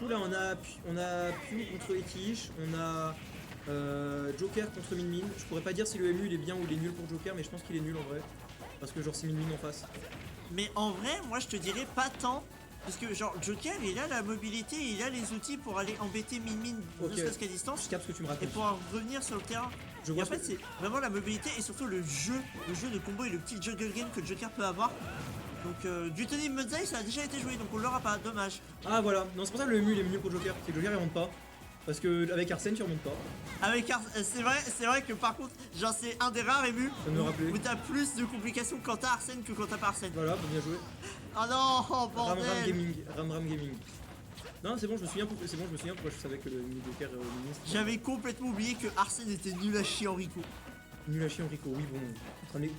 coup là on a Pew contre Etish, on a Joker contre Min Min. Je pourrais pas dire si le MU il est bien ou il est nul pour Joker, mais je pense qu'il est nul en vrai. Parce que genre c'est Min Min en face. Mais en vrai, moi je te dirais pas tant. Parce que genre Joker il a la mobilité, il a les outils pour aller embêter Min Min ne serait-ce qu'à distance. Je capte ce que tu me Et racontes. pouvoir revenir sur le terrain. Je Et vois en fait c'est vraiment la mobilité et surtout le jeu de combo et le petit juggle game que Joker peut avoir. Donc du Tony Muzai ça a déjà été joué donc on l'aura pas, dommage. Ah voilà, non c'est pour ça que le MU il est mieux pour Joker, c'est que Joker il remonte pas. Parce que avec Arsène tu remontes pas. Avec c'est vrai que par contre, genre c'est un des rares émus où t'as plus de complications quand t'as Arsène que quand t'as pas Arsène. Voilà, bien joué. Oh non, oh, Ram bordel. Gaming, Ram Gaming. Non c'est bon, je me souviens pourquoi je savais que le MU Joker ministre. J'avais complètement oublié que Arsène était nul à chier en Rico. Nul à chier Enrico, oui bon.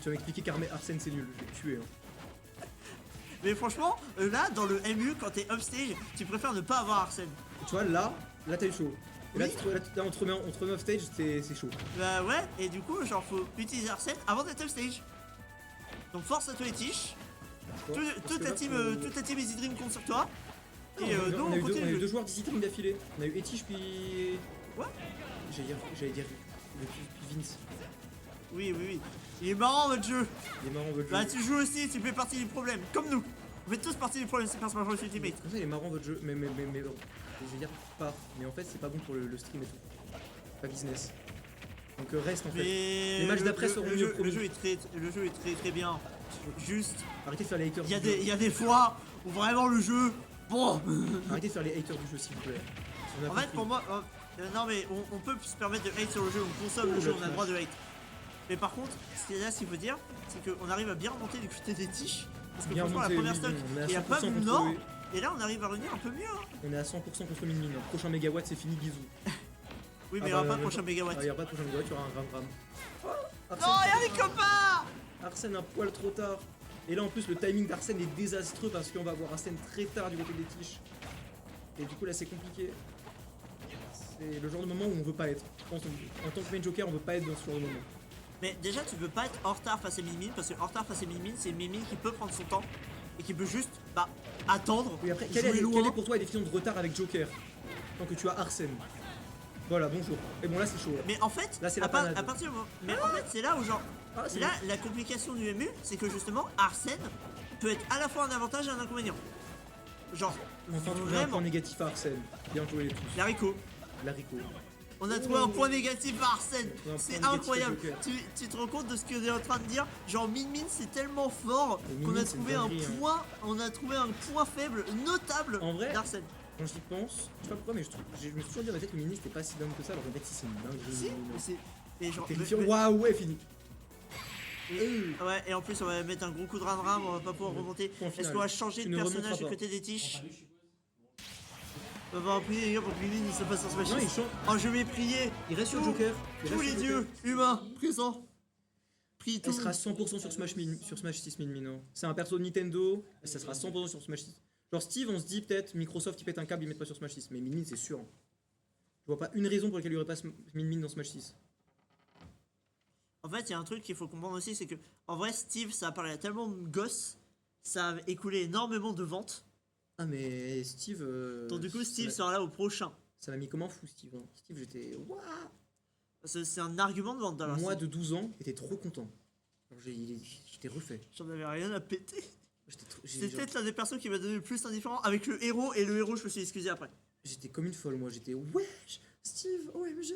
Tu vas m'expliquer qu'Arsène c'est nul, je vais te tuer. Hein. Mais franchement, là dans le MU, quand t'es upstage, tu préfères ne pas avoir Arsène. Et tu vois là t'as eu chaud. Et là, Oui. là, on te remet off stage, c'est chaud. Bah ouais, et du coup, genre faut utiliser Arsène avant d'être upstage. Donc force à toi et Tish. Toute la team Easy Dream compte sur toi. Et nous on on a continue. eu deux joueurs d'Easy Dream d'affilée. On a eu Etish puis. Ouais. J'allais dire puis Vince. Oui. Il est marrant votre jeu. Il est marrant votre jeu. Bah tu joues aussi, tu fais partie du problème, comme nous. On fait tous partie du problème, c'est Smash Bros Ultimate. Comme ça, il est marrant votre jeu, mais bon. Je vais dire pas. Mais en fait, c'est pas bon pour le stream et tout. Pas business. Donc reste en fait. Mais Les matchs d'après seront mieux. le jeu est très bien. Juste, Arrêtez de faire les haters. il y a des fois où vraiment le jeu. Bon. Arrêtez de faire les haters du jeu, s'il vous plaît. On a En fait, compris. pour moi, non mais on peut se permettre de hate sur le jeu, on consomme le jeu, on a le droit de hate. Mais par contre, ce qu'il faut dire, c'est qu'on arrive à bien remonter du côté des tiches. Parce que Bien franchement, la remonté, première oui, stock, on est à il n'y a pas 100% de contre nord. eux. Et là, on arrive à revenir un peu mieux. Hein. On est à 100% contre Min Min. Prochain mégawatt, c'est fini, bisous. Oui, mais Ah il n'y aura bah, pas de prochain mégawatt. Il y aura pas de prochain mégawatt, il y aura un ram. Non, il y a les copains. Arsène un poil trop tard. Et là en plus le timing d'Arsène est désastreux parce qu'on va avoir Arsène très tard du côté des tiches. Et du coup là c'est compliqué. C'est le genre de moment où on veut pas être. Je pense en tant que main joker on veut pas être dans ce genre de moment. Mais déjà, tu peux pas être en retard face à Min Min parce que en retard face à Min Min, c'est Min Min qui peut prendre son temps et qui peut juste attendre. Oui après jouer quelle loin. est pour toi la définition de retard avec Joker tant que tu as Arsène? Voilà bonjour. Et bon là c'est chaud. Là. Mais en fait, Là, c'est la à panade. partir du moment. Mais en fait, c'est là où genre. Ah, c'est Là, la complication du MU, c'est que justement, Arsène peut être à la fois un avantage et un inconvénient. Genre, Enfin trouver un vraiment. point négatif à Arsène. Bien joué tous. L'haricot. L'haricot. On a trouvé un point négatif à Arsène. Un point C'est négatif incroyable. à Joker. Tu te rends compte de ce que tu es en train de dire? Genre, Min Min, c'est tellement fort Et Min qu'on Min, a c'est trouvé une un dinguerie, hein. point. On a trouvé un point faible notable En vrai, d'Arsène. quand j'y pense, je sais pas pourquoi mais je me suis toujours dit dans ma tête que Mini c'était pas si dingue que ça alors en fait si c'est une dinguerie. Si, mais c'est. Et genre. Terrifiant. Waouh ouais fini. Ouais, et en plus, on va mettre un gros coup de ram, on va pas pouvoir remonter. Point Est-ce final. qu'on va changer Tu de ne personnage remonteras du pas. côté des tiches? On va prier les gars pour que Min Min ne se passe en Smash. Non il change. Oh, je vais prier. Il reste sur Tous- Joker. Tous les dieux humains présents. Prie tout. Elle sera 100% sur Smash 6 Min Min. C'est un perso de Nintendo, ça sera 100% sur Smash 6. Genre Steve on se dit peut-être Microsoft il pète un câble, il met pas sur Smash 6, mais Min Min c'est sûr. Hein. Je vois pas une raison pour laquelle il y aurait pas Min Min dans Smash 6. En fait, il y a un truc qu'il faut comprendre aussi, c'est que en vrai, Steve, ça a parlé à tellement de gosses, ça a écoulé énormément de ventes. Ah mais Steve. Donc du coup, Steve sera là au prochain. Ça m'a mis comme un fou Steve. Hein. Steve j'étais. Waouh. C'est un argument de vente dans la Moi de 12 ans j'étais trop content. J'étais refait. J'en avais rien à péter. C'est Genre- peut-être l'un des persos qui m'a donné le plus indifférent avec le héros, et le héros, je me suis excusé après. J'étais comme une folle, moi. J'étais wesh, Steve, OMG.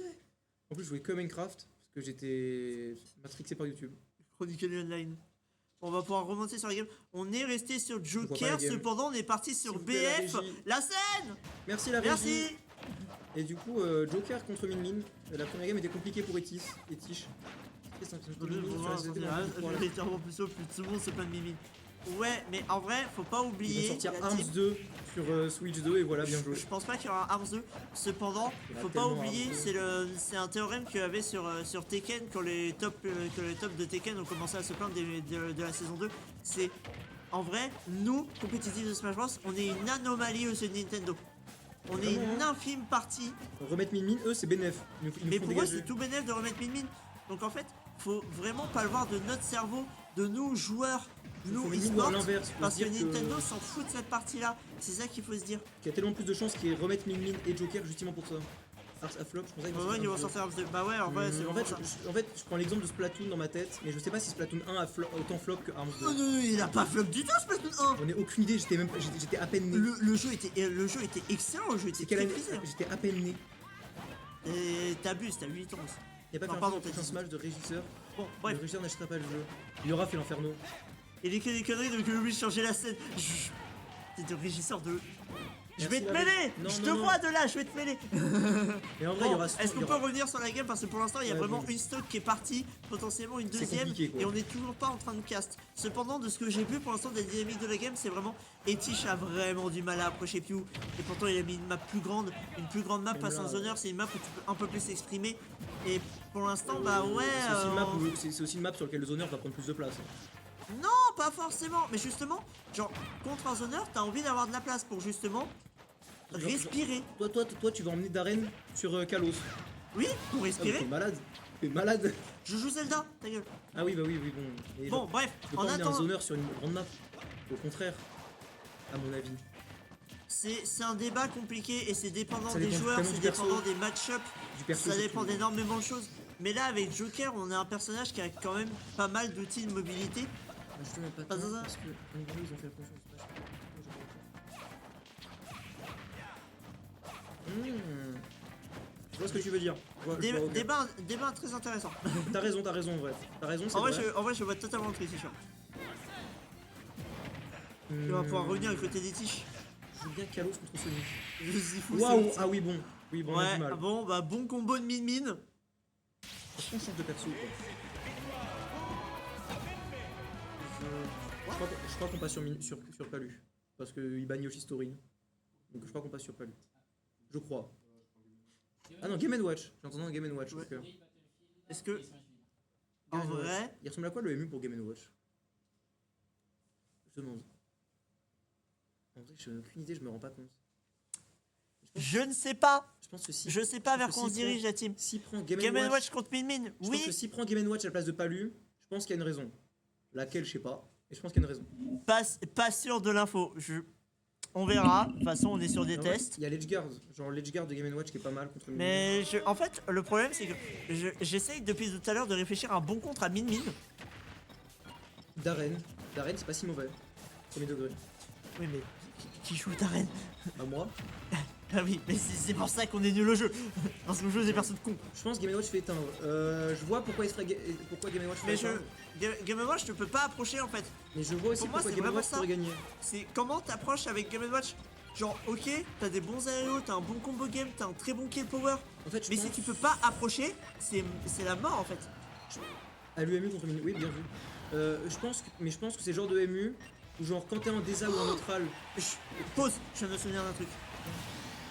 En plus, je jouais que Minecraft parce que j'étais matrixé par YouTube. Chronicle Online. On va pouvoir remonter sur la game. On est resté sur vois pas Joker, la game. cependant, on est parti sur S'il vous plaît, la BF. régie. La scène. Merci la régie. Merci. Et du coup, Joker contre Min Min. La première game était compliquée pour Etish. Qu'est-ce que c'est Je vais littéralement plus haut, plus tout le monde se plaint de Mimi. Ouais, mais en vrai, faut pas Ils oublier. vont sortir la Arms team. 2 sur Switch 2 et voilà, bien joué. Je pense pas qu'il y aura un Arms 2. Cependant, Il y aura faut pas tellement oublier, Arms 2. c'est un théorème qu'il y avait sur Tekken quand les tops de Tekken ont commencé à se plaindre de la saison 2. C'est en vrai, nous, compétitifs de Smash Bros, on est une anomalie au jeu de Nintendo. On est une infime partie. Remettre Min Min, eux, c'est bénef. Ils nous Mais font pour eux, dégager. c'est tout bénéf de remettre Min Min. Donc en fait, faut vraiment pas le voir de notre cerveau, de nous joueurs, nous Faut Min Min voir e-sport, l'inverse, faut parce se que dire que- Nintendo s'en fout de cette partie-là. C'est ça qu'il faut se dire. Qu'il y a tellement plus de chances qu'ils remettent Min Min et Joker justement pour ça. Ars à flop, je pensais qu'ils Ouais, ils vont sortir Arms 2. Bah ouais, en vrai, c'est en vraiment fait, ça. en fait, je prends l'exemple de Splatoon dans ma tête, mais je sais pas si Splatoon 1 a autant flop que Arms 2. Oh non, il a pas flop du tout, Splatoon 1. J'en ai aucune idée, j'étais à peine né. Le jeu était excellent, le jeu était C'est quelle très année? prisé. J'étais à peine né. Et t'abuses, t'as 8 ans aussi. Il n'y a pas Non, fait pardon, un prochain t'as dit- Smash de régisseur. Bon, Le bref. régisseur n'achètera pas le jeu. Il aura fait l'Inferno. Et les conneries de que lui changer la scène. T'es le régisseur de. Je vais Merci, te la mêler. ré- Non, Je non, te non. vois de là, je vais te mêler. Et en vrai, il y Bon, aura. est-ce qu'on il y peut aura- revenir sur la game parce que pour l'instant il y a Ouais, vraiment bon. une stock qui est partie, potentiellement une C'est deuxième, compliqué, quoi. et on n'est toujours pas en train de cast. Cependant, de ce que j'ai vu pour l'instant des dynamiques de la game, c'est vraiment Etish a vraiment du mal à approcher Pew, et pourtant il a mis une map plus grande map Et face à là, un zoneur, c'est une map où tu peux un peu plus s'exprimer, et pour l'instant bah ouais. C'est aussi, une map c'est aussi une map sur laquelle le zoneur va prendre plus de place. Non, pas forcément, mais justement, genre contre un zoneur, t'as envie d'avoir de la place pour justement respirer. Toi, tu vas emmener Darren sur Kalos. Oui, pour Ah, mais respirer. t'es malade. T'es malade. Je joue Zelda, ta gueule. Ah oui, bah oui, bon. Et Bon, genre, bref, tu peux en pas emmener un attendant. zoneur sur une grande map. Au contraire, à mon avis. C'est un débat compliqué et c'est dépendant Ça des dépend joueurs, tellement c'est du perso. dépendant des match-ups, Du perso, ça dépend surtout. d'énormément de choses. Mais là, avec Joker, on a un personnage qui a quand même pas mal d'outils de mobilité. Ah, justement, pas Pas tant, ça. parce que en gros, ils ont fait attention au Smash. Je vois ce que tu veux dire. Je vois, ok. Débat très intéressant. T'as raison en vrai. T'as raison, c'est En vrai. vrai, en vrai, je vois totalement le truc, c'est sûr. Tu vas pouvoir revenir avec le côté des tiges. Je joue bien Kalos contre Sonic. Je suis fou. Waouh, ah oui, bon. Oui, bon, on a Ouais, du mal. bon, bah bon combo de Min. Est-ce qu'on change de perso ou pas je crois qu'on passe sur Palu. Parce qu'il bannit aussi Story. Donc je crois qu'on passe sur Palu. Je crois. Ah non, Game & Watch. J'entends Game & Watch. Ouais. donc, Est-ce que. En Game & Watch. vrai. Il ressemble à quoi le MU pour Game & Watch? Je demande. En vrai, j'ai aucune idée, je me rends pas compte. Je ne sais pas. Je pense que si. Je sais pas je vers pense quoi on que se s'il dirige la team. S'il prend Game Game & Watch. Watch contre Min. Je pense Oui. que s'il prend Game & Watch à la place de Palu, je pense qu'il y a une raison. Laquelle, je sais pas. Et je pense qu'il y a une raison. Pas sûr de l'info. On verra. De toute façon, on est sur des En vrai, tests. Il y a l'Edgeguard. Genre l'Edgeguard de Game & Watch qui est pas mal contre Min. Mais en fait, le problème, c'est que j'essaye depuis tout à l'heure de réfléchir à un bon contre à Min. Darren, c'est pas si mauvais. Premier degré. Oui, mais qui joue ta reine? Bah moi, Ah oui, mais c'est pour ça qu'on est nul au jeu. Parce que le jeu, c'est personne de con. je pense que Game & Watch fait éteindre. Je vois pourquoi il se ferait pourquoi Game & Watch fait Mais éteindre. Game Watch, je peux pas approcher en fait. Mais je vois aussi Pour moi, pourquoi c'est Game vraiment Watch ça. pourrait gagner. C'est comment t'approches avec Game Watch. Genre, ok, t'as des bons aéros, t'as un bon combo game, t'as un très bon kill power. En fait, je Mais pense si tu peux pas approcher, c'est la mort en fait. à l'UMU contre Min. Oui, bien vu. Je pense que c'est le genre de MU où genre quand t'es en désa ou en neutral. Pause, je viens de me souvenir d'un truc.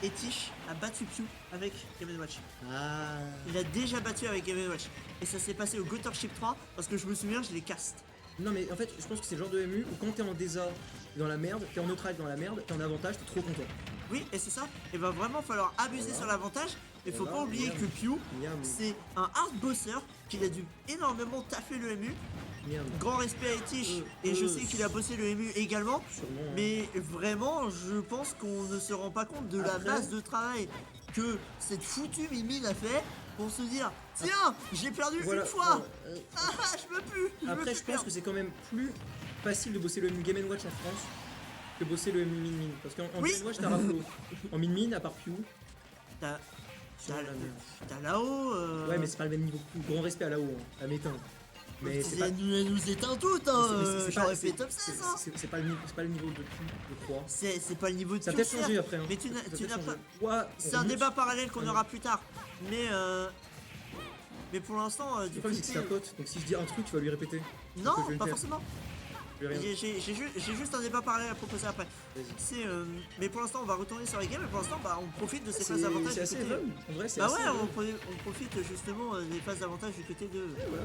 Etish a battu Pew avec Game Watch. Ah. Il a déjà battu avec Game Watch. Et ça s'est passé au Gottership 3 parce que je me souviens, je les cast. Non mais en fait, je pense que c'est le genre de MU où quand t'es en désa t'es dans la merde, t'es en neutral dans la merde, t'es en avantage, t'es trop content. Oui, et c'est ça. Il va vraiment falloir abuser Voilà. sur l'avantage. Il faut Voilà, pas oublier merde. que Pew, Miam, c'est un hard bosser qu'il a dû énormément taffer le MU. miam. Grand respect à Etish, et je sais qu'il a bossé le MU également. Sûrement. hein. Mais vraiment, je pense qu'on ne se rend pas compte de la Après- masse de travail que cette foutue Mimine a fait pour se dire tiens, j'ai perdu Voilà, une fois. voilà. Ah, je peux plus. Après, je pense que c'est quand même plus facile de bosser le MU Game & Watch en France que bosser le MU Min Min. Parce qu'en Oui. Game & Watch, t'as Raflo. En Min Min, à part Pew. T'as c'est la merde. là-haut. Ouais, mais c'est pas le même niveau. Grand respect à là-haut, hein, à m'éteindre. Mais c'est pas. Elle nous éteint toutes, hein. c'est pas- J'aurais c'est- fait top 16, hein. c'est pas le niveau de Pew, je crois. C'est pas le niveau de Ça a Pew, peut-être certes, changé après. Hein. Mais tu Ça a n'as peut-être pas. changé. Ouais, C'est on un remonte. débat parallèle qu'on Ah, aura plus tard. Mais pour l'instant, Le du problème, c'est que c'est ta pote. Donc si je dis un truc, tu vas lui répéter. Non, Donc, je vais le pas faire. forcément. Je vais rien. J'ai juste un débat parallèle à proposer après. Vas-y. Mais pour l'instant, on va retourner sur les games. Et pour l'instant, bah, on profite de ces C'est phases d'avantage. c'est assez du côté- fun. En vrai, c'est Bah assez ouais, fun. on profite justement des phases d'avantage du côté de. Ouais, voilà.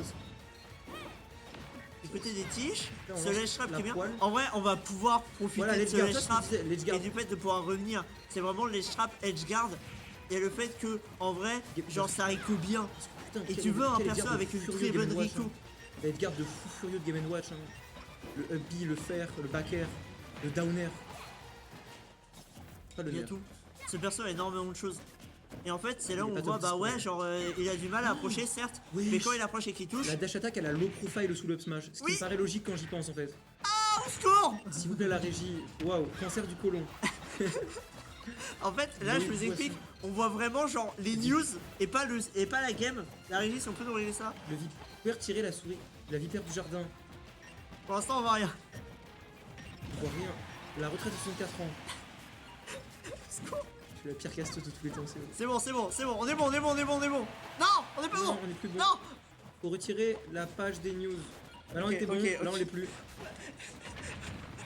Du côté des tiges, Là, on ce va ledge trap la qui est bien. poêle. En vrai, on va pouvoir profiter Voilà, de l'edge ce guard. ledge Ça, je trap te disais, l'edge et guard. du fait de pouvoir revenir. C'est vraiment le ledge trap edge guard et le fait que, en vrai, genre ça Rico bien. Putain, Et quel- tu veux un quel perso Edgeguard de avec une furieux très de Game bonne & Watch, Rico. hein. L'Edgeguard de fou furieux de Game & Watch. Hein. Le upbeat, le fer, le backer, le downer. Pas le Il y a nerf. tout. Ce perso a énormément de choses. Et en fait, c'est là Il où est on pas voit, top bah ouais, display. genre, il a du mal à approcher, certes, Oui. mais quand il approche et qu'il touche, La dash attack, elle a low profile sous le up smash. Ce qui Oui. me paraît logique quand j'y pense en fait. au secours! S'il vous plaît, la régie. Waouh, cancer du côlon. En fait, là, Oui, je vous voici. explique, on voit vraiment, genre, les news et pas la game. La régie, si on peut nous régler ça. Le vipère. Vous pouvez retirer la souris. La vipère du jardin. Pour l'instant, on voit rien. Je vois rien. La retraite de 64 ans. Je suis la pire casteuse de tous les temps, c'est vrai. C'est bon, c'est bon, c'est bon, on est bon, on est bon, on est bon, on est bon. Non, on est pas Non, bon. on est plus bon. Non. Faut retirer la page des news. Bah là on Ok, était bon, ok, là on ok. l'est plus.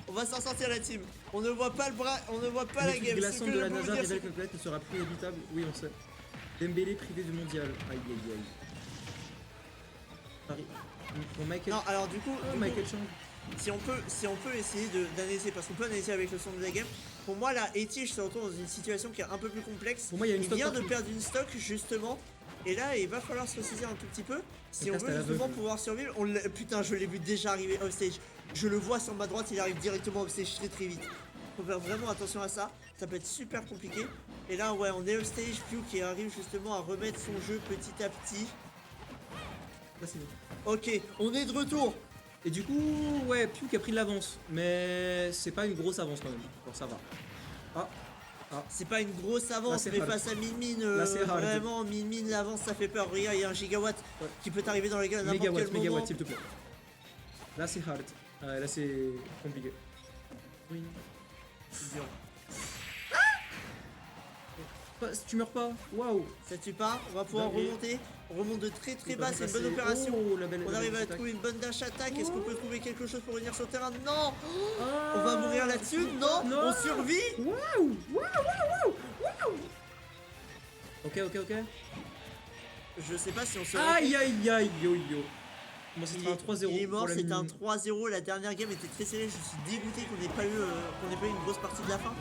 On va s'en sortir la team. On ne voit pas le bras, on ne voit pas la L'étude game. Ce glaçante que de je la peux vous NASA dire, révèle c'est que notre planète ne sera plus habitable. Oui, on sait. Dembélé privé du mondial. Aïe aïe aïe. Paris. Bon, Michael. Non, alors du coup, Michael Chang. si on peut essayer d'analyser, parce qu'on peut analyser avec le son de la game. Pour moi, là, Etige se retrouve dans une situation qui est un peu plus complexe. Pour moi, il y a une Il stock vient de partout. perdre une stock justement. Et là, il va falloir se ressaisir un tout petit peu. Si Donc on là, veut c'est à justement l'aveugle. pouvoir survivre. Putain, je l'ai vu déjà arriver offstage. Je le vois sur ma droite, il arrive directement offstage très très vite. Faut faire vraiment attention à ça. Ça peut être super compliqué. Et là, ouais, on est offstage. Pew qui arrive justement à remettre son jeu petit à petit. Là, c'est bon. Ok, on est de retour. Et du coup, ouais, Pew qui a pris de l'avance. Mais c'est pas une grosse avance quand même. Bon, ça va. Ah, C'est pas une grosse avance, Là, c'est mais hard. face à Min, Là, c'est hard. vraiment, Min, l'avance, ça fait peur. Regarde, il y a un gigawatt Ouais. qui peut arriver dans les gars à n'importe quel mégawatt, moment. mégawatt, s'il te plaît. Là, c'est hard. Là, c'est compliqué. Oui. C'est dur. Si tu meurs pas, waouh. Ça tue pas, on va pouvoir Dinguerie. remonter. On remonte de très très On bas, va c'est une bonne passer- opération. Oh, la belle, On la arrive belle à attaque. trouver une bonne dash attaque. Est-ce qu'on peut trouver quelque chose pour venir sur le terrain? Non. Ah, On va mourir là-dessus? Non. non. On survit. Waouh, waouh. Ok. Je sais pas si on survit. Aïe, aïe, aïe, yo, yo. Bon, c'était Il un est 3-0. il est mort, pour la c'était un mini. 3-0. La dernière game était très serrée. Je suis dégoûté qu'on n'ait pas eu une grosse partie de la fin.